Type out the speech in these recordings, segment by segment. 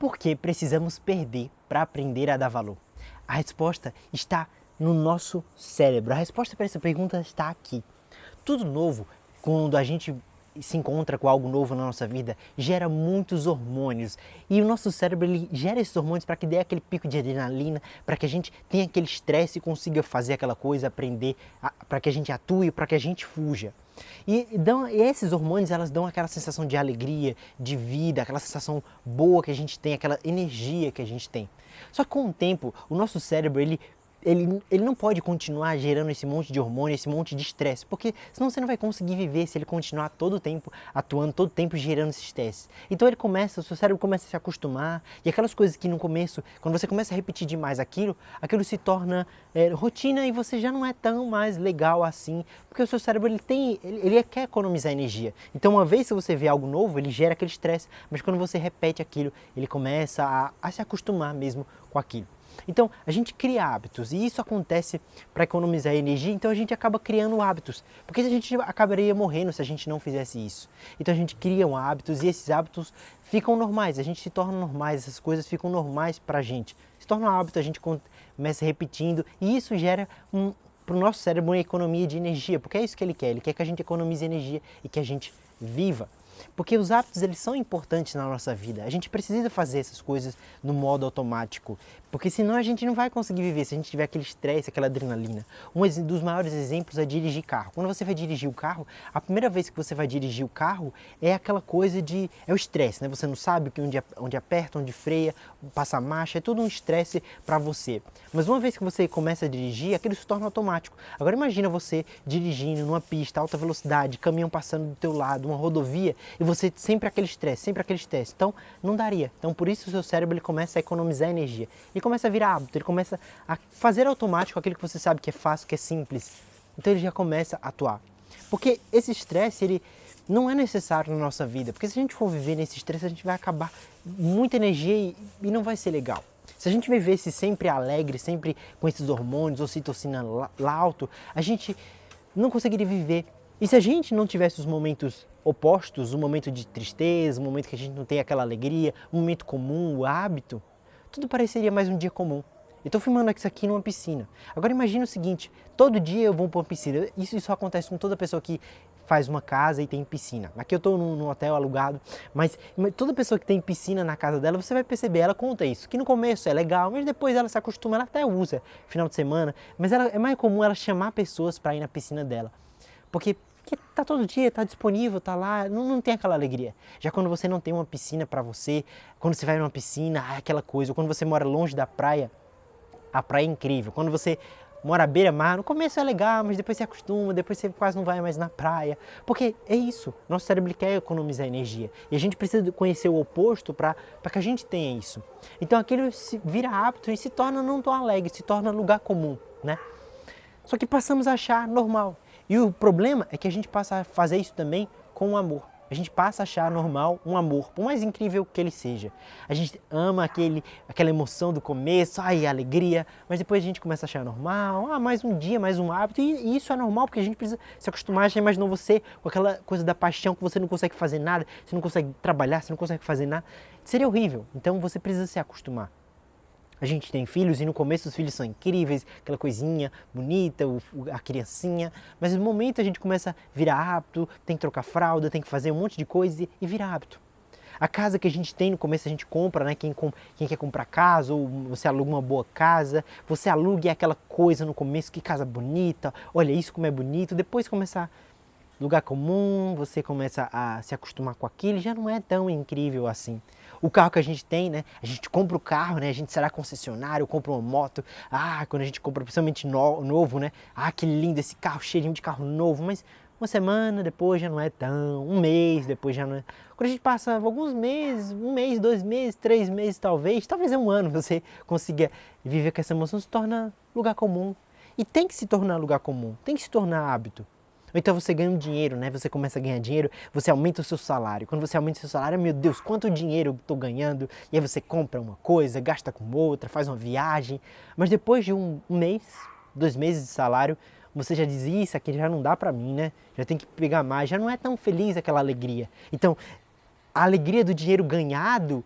Por que precisamos perder para aprender a dar valor? A resposta está no nosso cérebro. A resposta para essa pergunta está aqui. Tudo novo, quando a gente se encontra com algo novo na nossa vida, gera muitos hormônios. E o nosso cérebro ele gera esses hormônios para que dê aquele pico de adrenalina, para que a gente tenha aquele estresse e consiga fazer aquela coisa, aprender, para que a gente atue, para que a gente fuja. E esses hormônios elas dão aquela sensação de alegria, de vida, aquela sensação boa que a gente tem, aquela energia que a gente tem. Só que com o tempo, o nosso cérebro ele não pode continuar gerando esse monte de hormônio, esse monte de estresse, porque senão você não vai conseguir viver se ele continuar todo o tempo atuando, todo o tempo gerando esse estresse. Então o seu cérebro começa a se acostumar, e aquelas coisas que no começo, quando você começa a repetir demais aquilo se torna rotina e você já não é tão mais legal assim, porque o seu cérebro ele quer economizar energia. Então uma vez que você vê algo novo, ele gera aquele estresse, mas quando você repete aquilo, ele começa a se acostumar mesmo com aquilo. Então, a gente cria hábitos e isso acontece para economizar energia, então a gente acaba criando hábitos, porque a gente acabaria morrendo se a gente não fizesse isso. Então a gente cria hábitos e esses hábitos ficam normais, a gente se torna normais, essas coisas ficam normais para a gente. Se torna um hábito, a gente começa repetindo e isso gera para o nosso cérebro uma economia de energia, porque é isso que ele quer que a gente economize energia e que a gente viva. Porque os hábitos eles são importantes na nossa vida. A gente precisa fazer essas coisas no modo automático, porque senão a gente não vai conseguir viver se a gente tiver aquele estresse, aquela adrenalina. Um dos maiores exemplos é dirigir carro. Quando você vai dirigir o carro, a primeira vez que você vai dirigir o carro é aquela coisa é o estresse, né? Você não sabe onde aperta, onde freia, passa a marcha, é tudo um estresse para você. Mas uma vez que você começa a dirigir, aquilo se torna automático. Agora imagina você dirigindo numa pista, alta velocidade, caminhão passando do teu lado, uma rodovia, e você sempre aquele estresse. Então, não daria. Então, por isso o seu cérebro ele começa a economizar energia. Ele começa a virar hábito, ele começa a fazer automático aquilo que você sabe que é fácil, que é simples. Então, ele já começa a atuar. Porque esse estresse, ele não é necessário na nossa vida. Porque se a gente for viver nesse estresse, a gente vai acabar muita energia e não vai ser legal. Se a gente vivesse sempre alegre, sempre com esses hormônios, ocitocina lá alto, a gente não conseguiria viver. E se a gente não tivesse os momentos opostos, o momento de tristeza, o momento que a gente não tem aquela alegria, o momento comum, o hábito, tudo pareceria mais um dia comum. Eu estou filmando isso aqui numa piscina. Agora imagina o seguinte, todo dia eu vou para uma piscina. Isso acontece com toda pessoa que faz uma casa e tem piscina. Aqui eu estou num hotel alugado, mas toda pessoa que tem piscina na casa dela, você vai perceber, ela conta isso, que no começo é legal, mas depois ela se acostuma, ela até usa final de semana, mas é mais comum ela chamar pessoas para ir na piscina dela. Porque tá todo dia, tá disponível, tá lá, não tem aquela alegria. Já quando você não tem uma piscina para você, quando você vai numa piscina, é aquela coisa. Ou quando você mora longe da praia, a praia é incrível. Quando você mora à beira-mar, no começo é legal, mas depois você acostuma, depois você quase não vai mais na praia. Porque é isso, nosso cérebro quer economizar energia. E a gente precisa conhecer o oposto para que a gente tenha isso. Então aquilo vira hábito e se torna não tão alegre, se torna lugar comum, né? Só que passamos a achar normal. E o problema é que a gente passa a fazer isso também com o amor. A gente passa a achar normal um amor, por mais incrível que ele seja. A gente ama aquela emoção do começo, alegria, mas depois a gente começa a achar normal, mais um dia, mais um hábito, e isso é normal porque a gente precisa se acostumar. Já imaginou você com aquela coisa da paixão que você não consegue fazer nada, você não consegue trabalhar, você não consegue fazer nada, seria horrível. Então você precisa se acostumar. A gente tem filhos e no começo os filhos são incríveis, aquela coisinha bonita, a criancinha, mas no momento a gente começa a virar hábito, tem que trocar fralda, tem que fazer um monte de coisa e vira hábito. A casa que a gente tem no começo a gente compra, né? Quem quer comprar casa, ou você aluga uma boa casa, você aluga e é aquela coisa no começo, que casa bonita, olha isso como é bonito, depois começa lugar comum, você começa a se acostumar com aquilo, já não é tão incrível assim. O carro que a gente tem, né? A gente compra o carro, né? A gente será concessionário, compra uma moto. Quando a gente compra principalmente novo, né? Que lindo esse carro, cheirinho de carro novo. Mas uma semana depois já não é tão, um mês depois já não é. Quando a gente passa alguns meses, um mês, 2 meses, 3 meses talvez é um ano, você consiga viver com essa emoção, se torna lugar comum. E tem que se tornar lugar comum, tem que se tornar hábito. Ou então você ganha um dinheiro, né? Você começa a ganhar dinheiro, você aumenta o seu salário. Quando você aumenta o seu salário, meu Deus, quanto dinheiro eu estou ganhando. E aí você compra uma coisa, gasta com outra, faz uma viagem. Mas depois de um mês, 2 meses de salário, você já diz, isso aqui já não dá pra mim, né? Já tem que pegar mais, já não é tão feliz aquela alegria. Então, a alegria do dinheiro ganhado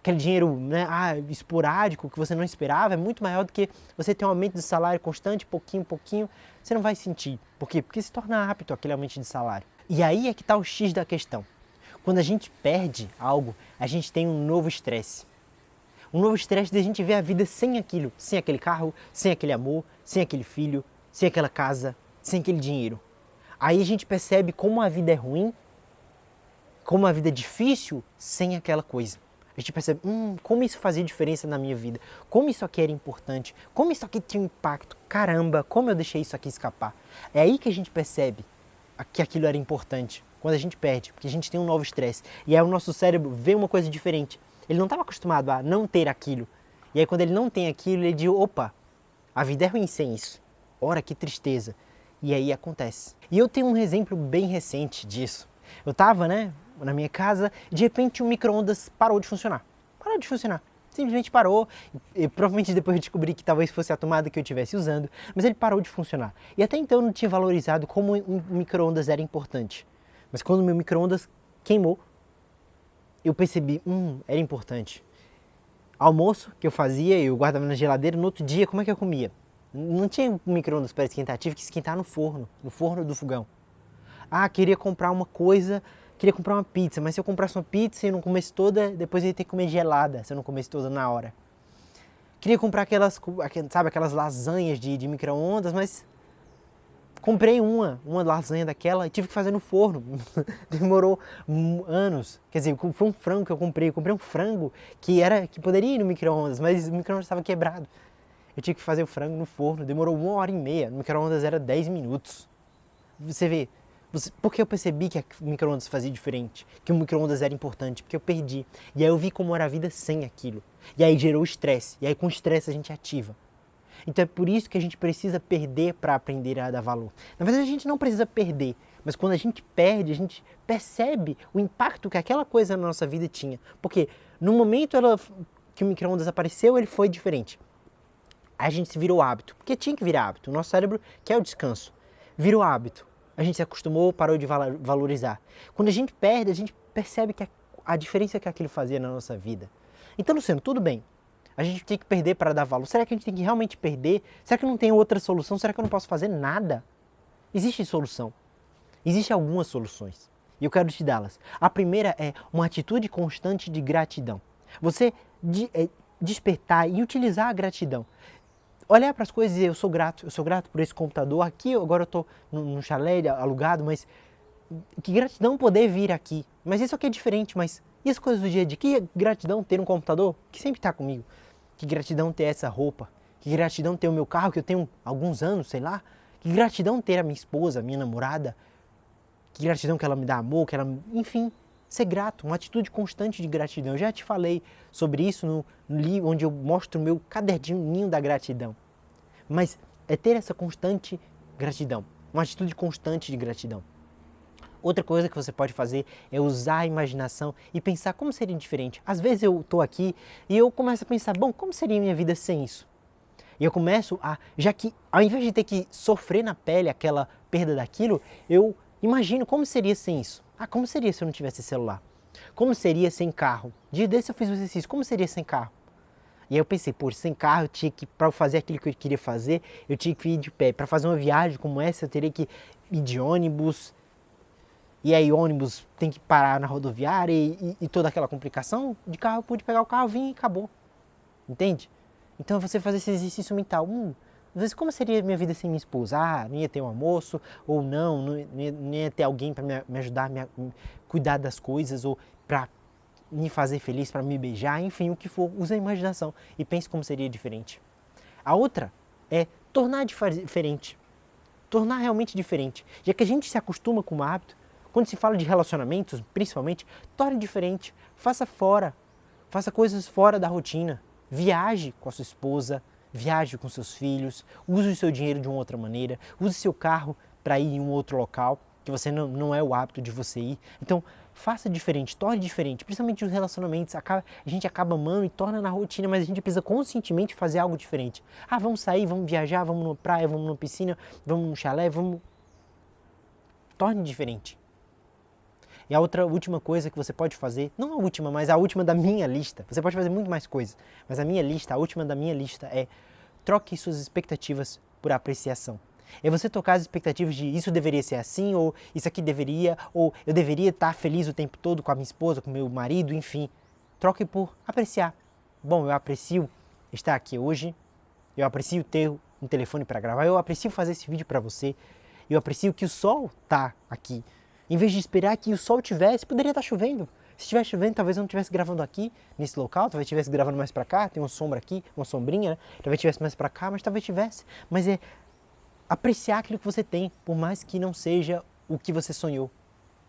aquele dinheiro, né, esporádico que você não esperava, é muito maior do que você ter um aumento de salário constante, pouquinho, você não vai sentir. Por quê? Porque se torna apto aquele aumento de salário. E aí é que está o X da questão. Quando a gente perde algo, a gente tem um novo estresse. Um novo estresse de a gente ver a vida sem aquilo, sem aquele carro, sem aquele amor, sem aquele filho, sem aquela casa, sem aquele dinheiro. Aí a gente percebe como a vida é ruim, como a vida é difícil sem aquela coisa. A gente percebe, como isso fazia diferença na minha vida, como isso aqui era importante, como isso aqui tinha um impacto, caramba, como eu deixei isso aqui escapar. É aí que a gente percebe que aquilo era importante, quando a gente perde, porque a gente tem um novo estresse. E aí o nosso cérebro vê uma coisa diferente. Ele não estava acostumado a não ter aquilo. E aí quando ele não tem aquilo, ele diz, opa, a vida é ruim sem isso. Ora, que tristeza. E aí acontece. E eu tenho um exemplo bem recente disso. Eu estava, na minha casa e de repente o micro-ondas parou de funcionar. Parou de funcionar. Simplesmente parou. E provavelmente depois eu descobri que talvez fosse a tomada que eu estivesse usando, mas ele parou de funcionar. E até então eu não tinha valorizado como um micro-ondas era importante. Mas quando o meu micro-ondas queimou, eu percebi, era importante. Almoço que eu fazia, eu guardava na geladeira, no outro dia, como é que eu comia? Não tinha micro-ondas para esquentar, tive que esquentar no forno do fogão. Queria comprar uma coisa, queria comprar uma pizza, mas se eu comprasse uma pizza e não comesse toda, depois eu ia ter que comer gelada, se eu não comesse toda na hora. Queria comprar aquelas lasanhas de micro-ondas, mas comprei uma lasanha daquela e tive que fazer no forno. Demorou anos. Quer dizer, foi um frango que eu comprei. Eu comprei um frango que poderia ir no micro-ondas, mas o micro-ondas estava quebrado. Eu tive que fazer o frango no forno. Demorou 1h30. No micro-ondas era 10 minutos. Você vê, porque eu percebi que o micro-ondas fazia diferente, que o micro-ondas era importante, porque eu perdi. E aí eu vi como era a vida sem aquilo. E aí gerou estresse. E aí com estresse a gente ativa. Então é por isso que a gente precisa perder para aprender a dar valor. Na verdade a gente não precisa perder, mas quando a gente perde, a gente percebe o impacto que aquela coisa na nossa vida tinha. Porque no momento que o micro-ondas apareceu, ele foi diferente. Aí a gente se virou hábito, porque tinha que virar hábito. O nosso cérebro quer o descanso. Virou hábito. A gente se acostumou, parou de valorizar. Quando a gente perde, a gente percebe que a diferença que aquilo fazia na nossa vida. Então, Luciano, tudo bem. A gente tem que perder para dar valor. Será que a gente tem que realmente perder? Será que não tem outra solução? Será que eu não posso fazer nada? Existe solução. Existem algumas soluções. E eu quero te dá-las. A primeira é uma atitude constante de gratidão. Você despertar e utilizar a gratidão. Olhar para as coisas e dizer, eu sou grato por esse computador. Aqui, agora eu estou num chalé alugado, mas que gratidão poder vir aqui. Mas isso aqui é diferente, mas e as coisas do dia a dia? Que gratidão ter um computador que sempre está comigo. Que gratidão ter essa roupa. Que gratidão ter o meu carro que eu tenho há alguns anos, sei lá. Que gratidão ter a minha esposa, a minha namorada. Que gratidão que ela me dá amor, que ela... Enfim, ser grato, uma atitude constante de gratidão. Eu já te falei sobre isso no livro onde eu mostro o meu caderninho da gratidão. Mas é ter essa constante gratidão, uma atitude constante de gratidão. Outra coisa que você pode fazer é usar a imaginação e pensar como seria diferente. Às vezes eu estou aqui e eu começo a pensar, bom, como seria a minha vida sem isso? E eu começo já que ao invés de ter que sofrer na pele aquela perda daquilo, eu imagino como seria sem isso. Como seria se eu não tivesse celular? Como seria sem carro? Dia desse eu fiz o exercício, como seria sem carro? E aí eu pensei, sem carro eu tinha que, para fazer aquilo que eu queria fazer, eu tinha que ir de pé. Para fazer uma viagem como essa, eu teria que ir de ônibus. E aí ônibus tem que parar na rodoviária e toda aquela complicação. De carro eu pude pegar o carro, vim e acabou. Entende? Então você fazer esse exercício mental. Às vezes como seria minha vida sem minha esposa? Não ia ter um almoço, ou não ia ter alguém para me ajudar, cuidar das coisas, ou para me fazer feliz, para me beijar, enfim, o que for. Use a imaginação e pense como seria diferente. A outra é tornar diferente. Tornar realmente diferente. Já que a gente se acostuma com o hábito, quando se fala de relacionamentos, principalmente, torne diferente, faça coisas fora da rotina, viaje com a sua esposa, viaje com seus filhos, use o seu dinheiro de uma outra maneira, use seu carro para ir em um outro local, que você não é o hábito de você ir. Então, faça diferente, torne diferente, principalmente os relacionamentos, a gente acaba amando e torna na rotina, mas a gente precisa conscientemente fazer algo diferente. Vamos sair, vamos viajar, vamos numa praia, vamos numa piscina, vamos num chalé, Torne diferente. E a última coisa que você pode fazer, não a última, mas a última da minha lista, você pode fazer muito mais coisas, mas a última da minha lista é troque suas expectativas por apreciação. É você trocar as expectativas de isso deveria ser assim, ou isso aqui deveria, ou eu deveria estar feliz o tempo todo com a minha esposa, com o meu marido, enfim. Troque por apreciar. Bom, eu aprecio estar aqui hoje, eu aprecio ter um telefone para gravar, eu aprecio fazer esse vídeo para você, eu aprecio que o sol está aqui. Em vez de esperar que o sol tivesse, poderia estar chovendo. Se estivesse chovendo, talvez eu não estivesse gravando aqui, nesse local, talvez estivesse gravando mais para cá, tem uma sombra aqui, uma sombrinha, né? Talvez estivesse mais para cá, mas talvez tivesse. Mas é apreciar aquilo que você tem, por mais que não seja o que você sonhou.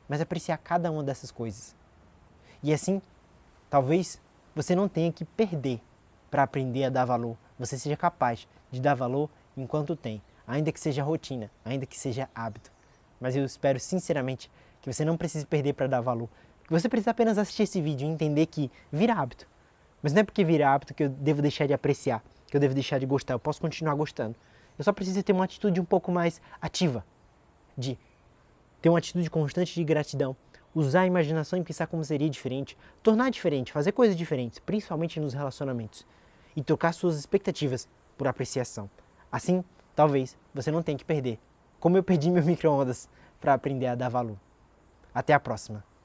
Mas apreciar cada uma dessas coisas. E assim, talvez você não tenha que perder para aprender a dar valor. Você seja capaz de dar valor enquanto tem, ainda que seja rotina, ainda que seja hábito. Mas eu espero sinceramente que você não precise perder para dar valor. Que você precisa apenas assistir esse vídeo e entender que vira hábito. Mas não é porque vira hábito que eu devo deixar de apreciar, que eu devo deixar de gostar. Eu posso continuar gostando. Eu só preciso ter uma atitude um pouco mais ativa, de ter uma atitude constante de gratidão, usar a imaginação e pensar como seria diferente, tornar diferente, fazer coisas diferentes, principalmente nos relacionamentos, e trocar suas expectativas por apreciação. Assim, talvez você não tenha que perder, como eu perdi meu micro-ondas para aprender a dar valor. Até a próxima!